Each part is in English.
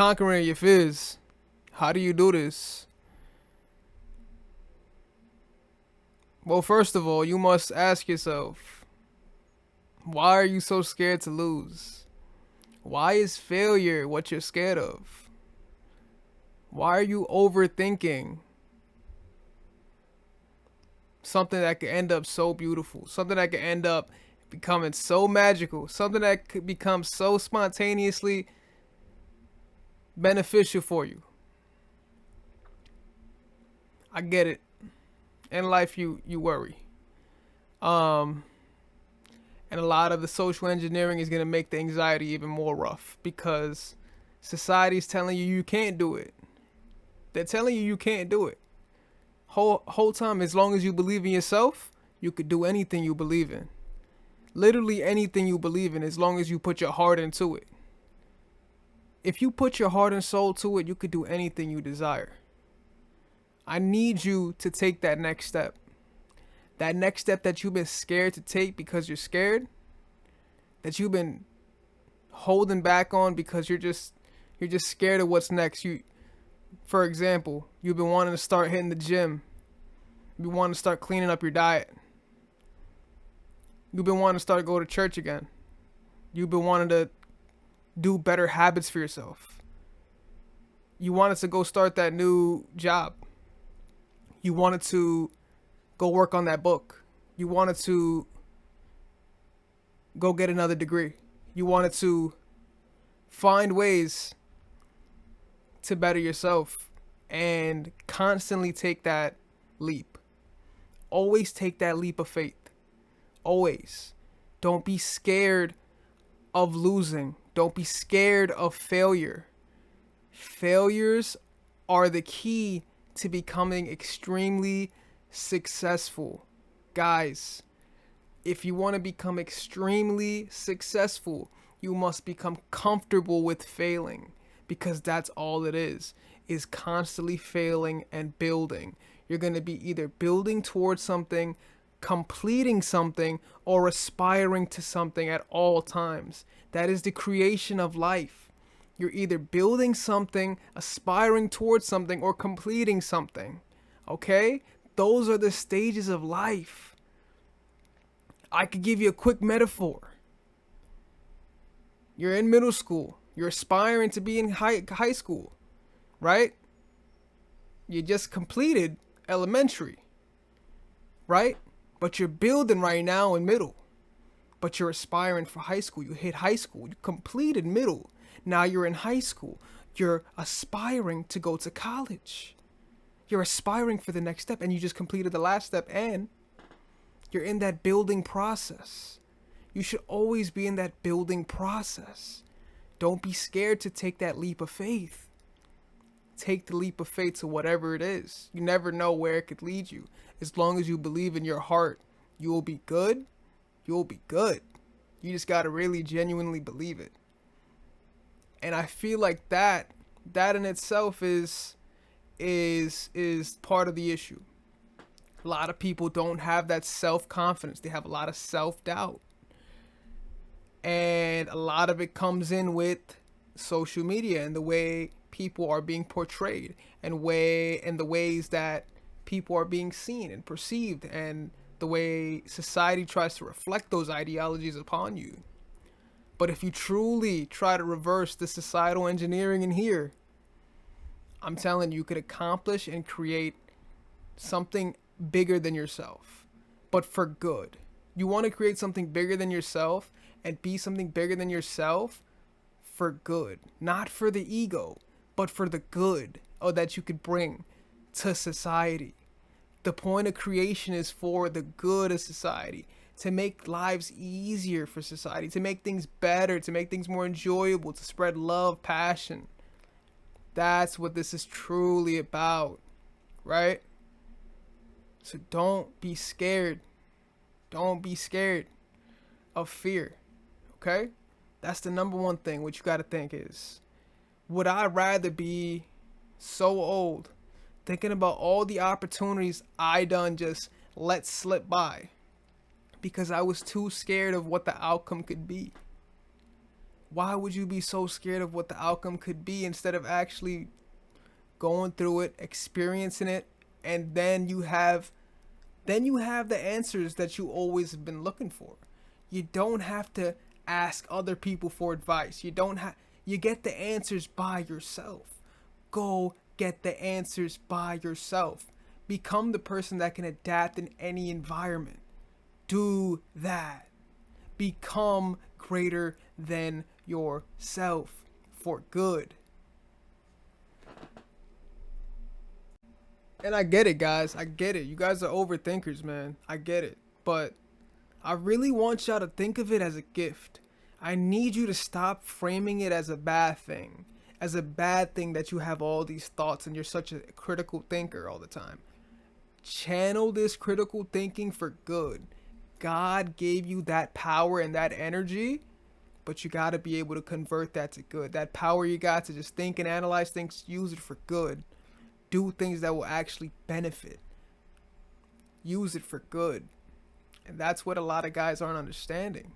conquering your fears. How do you do this? Well, first of all, you must ask yourself, why are you so scared to lose? Why is failure what you're scared of? Why are you overthinking something that could end up so beautiful? Something that could end up becoming so magical. Something that could become so spontaneously beneficial for you. I get it. In life, you worry. Um, and a lot of the social engineering is gonna make the anxiety even more rough because society's telling you you can't do it. They're telling you you can't do it. Whole time, as long as you believe in yourself, you could do anything you believe in. Literally anything you believe in, as long as you put your heart into it. If you put your heart and soul to it, you could do anything you desire. I need you to take that next step. That next step that you've been scared to take because you're scared, that you've been holding back on because you're just scared of what's next. For example, you've been wanting to start hitting the gym. You've been wanting to start cleaning up your diet. You've been wanting to start going to church again. You've been wanting to do better habits for yourself. You wanted to go start that new job. You wanted to go work on that book. You wanted to go get another degree. You wanted to find ways to better yourself and constantly take that leap. Always take that leap of faith. Always. Don't be scared of losing. Don't be scared of failure. Failures are the key to becoming extremely successful. Guys, if you want to become extremely successful, you must become comfortable with failing, because that's all it is constantly failing and building. You're going to be either building towards something, completing something, or aspiring to something at all times. That is the creation of life. You're either building something, aspiring towards something, or completing something. Okay? Those are the stages of life. I could give you a quick metaphor. You're in middle school. You're aspiring to be in high school, right? You just completed elementary, right? But you're building right now in middle. But you're aspiring for high school. You hit high school. You completed middle. Now you're in high school. You're aspiring to go to college. You're aspiring for the next step, and you just completed the last step, and you're in that building process. You should always be in that building process. Don't be scared to take that leap of faith. Take the leap of faith to whatever it is. You never know where it could lead you. As long as you believe in your heart, you will be good. You'll be good. You just got to really genuinely believe it. And I feel like that in itself is part of the issue. A lot of people don't have that self-confidence. They have a lot of self-doubt. And a lot of it comes in with social media and the way people are being portrayed and the ways that people are being seen and perceived, and the way society tries to reflect those ideologies upon you. But if you truly try to reverse the societal engineering in here, I'm telling you, you could accomplish and create something bigger than yourself, but for good. You want to create something bigger than yourself and be something bigger than yourself for good, not for the ego, but for the good that you could bring to society. The point of creation is for the good of society, to make lives easier for society, to make things better, to make things more enjoyable, to spread love, passion. That's what this is truly about, right? So don't be scared. Don't be scared of fear, okay? That's the number one thing. What you got to think is, would I rather be so old thinking about all the opportunities I done just let slip by because I was too scared of what the outcome could be? Why would you be so scared of what the outcome could be instead of actually going through it, experiencing it, and then you have the answers that you always have been looking for. You don't have to ask other people for advice. You get the answers by yourself. Go get the answers by yourself. Become the person that can adapt in any environment. Do that. Become greater than yourself for good. And I get it, guys. I get it. You guys are overthinkers, man. I get it. But I really want y'all to think of it as a gift. I need you to stop framing it as a bad thing. As a bad thing that you have all these thoughts and you're such a critical thinker all the time. Channel this critical thinking for good. God gave you that power and that energy, but you got to be able to convert that to good. That power you got to just think and analyze things, use it for good. Do things that will actually benefit. Use it for good. And that's what a lot of guys aren't understanding.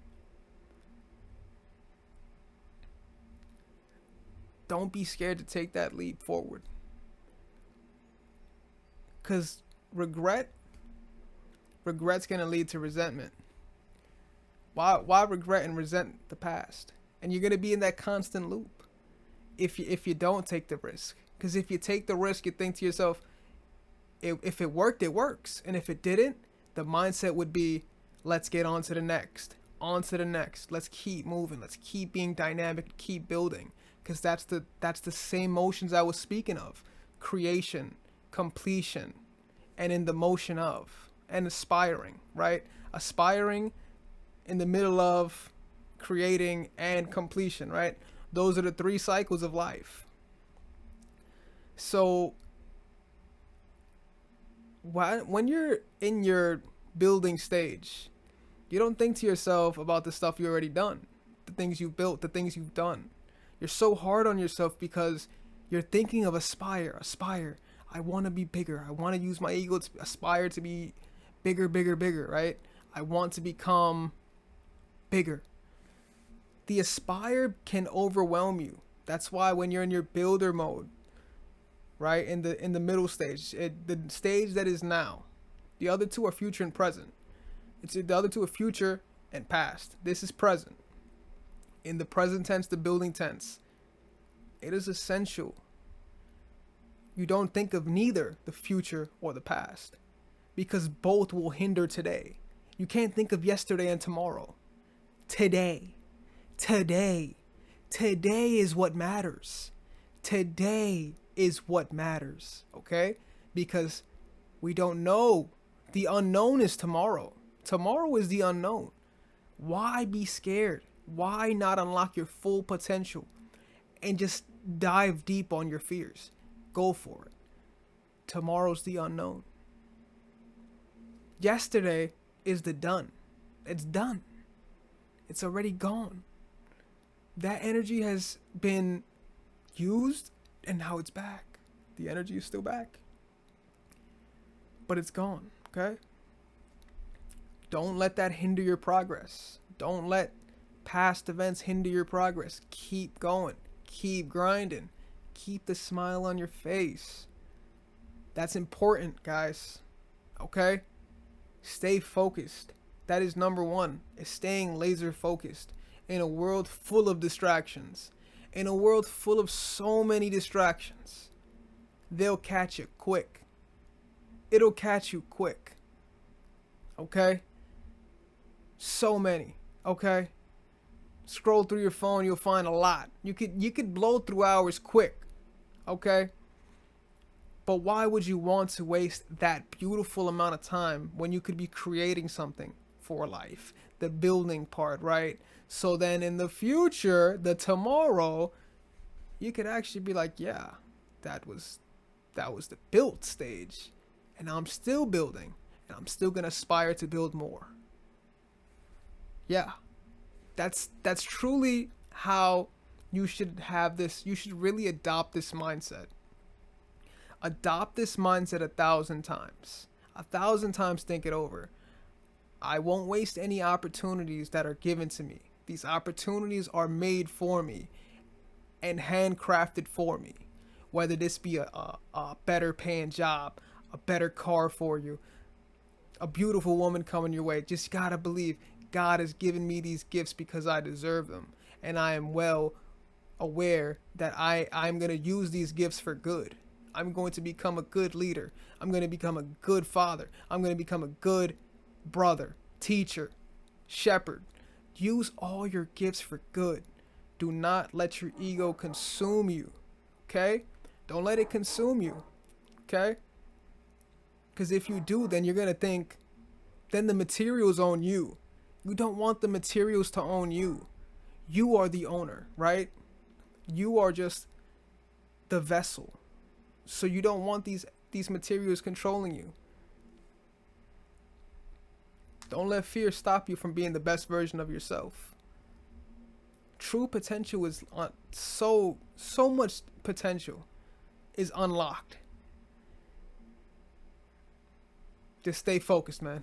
Don't be scared to take that leap forward. Because regret's going to lead to resentment. Why regret and resent the past? And you're going to be in that constant loop if you don't take the risk. Because if you take the risk, you think to yourself, if it worked, it works. And if it didn't, the mindset would be, let's get on to the next. On to the next. Let's keep moving. Let's keep being dynamic. Keep building. Because that's the same motions I was speaking of. Creation, completion, and in the motion of. And aspiring, right? Aspiring in the middle of creating and completion, right? Those are the three cycles of life. So when you're in your building stage, you don't think to yourself about the stuff you already done, the things you've built, the things you've done. You're so hard on yourself because you're thinking of aspire. I want to be bigger. I want to use my ego to aspire to be bigger, right? I want to become bigger. The aspire can overwhelm you. That's why when you're in your builder mode, right, in the middle stage, the stage that is now, the other two are future and present. The other two are future and past. This is present. In the present tense, the building tense, it is essential you don't think of neither the future or the past, because both will hinder today. You can't think of yesterday and tomorrow. Today is what matters. Today is what matters, okay? Because we don't know. The unknown is tomorrow. Tomorrow is the unknown. Why be scared? Why not unlock your full potential and just dive deep on your fears? Go for it. Tomorrow's the unknown. Yesterday is the done. It's done. It's already gone. That energy has been used and now it's back. The energy is still back. But it's gone, okay? Don't let that hinder your progress. Don't let past events hinder your progress. Keep going. Keep grinding. Keep the smile on your face. That's important, guys. Okay? Stay focused. That is number one, is staying laser focused in a world full of distractions. In a world full of so many distractions. They'll catch you quick. It'll catch you quick. Okay? So many. Okay? Scroll through your phone, you'll find a lot. You could blow through hours quick. Okay? But why would you want to waste that beautiful amount of time when you could be creating something for life? The building part, right? So then in the future, the tomorrow, you could actually be like, yeah, that was the built stage. And I'm still building. And I'm still going to aspire to build more. Yeah. That's truly how you should have this. You should really adopt this mindset. Adopt this mindset 1,000 times. 1,000 times think it over. I won't waste any opportunities that are given to me. These opportunities are made for me and handcrafted for me. Whether this be a better paying job, a better car for you, a beautiful woman coming your way, just gotta believe God has given me these gifts because I deserve them. And I am well aware that I'm going to use these gifts for good. I'm going to become a good leader. I'm going to become a good father. I'm going to become a good brother, teacher, shepherd. Use all your gifts for good. Do not let your ego consume you. Okay? Don't let it consume you. Okay? Because if you do, then you're going to think, then the materials own you. You don't want the materials to own you. You are the owner, right? You are just the vessel. So you don't want these materials controlling you. Don't let fear stop you from being the best version of yourself. True potential is so much potential is unlocked. Just stay focused, man.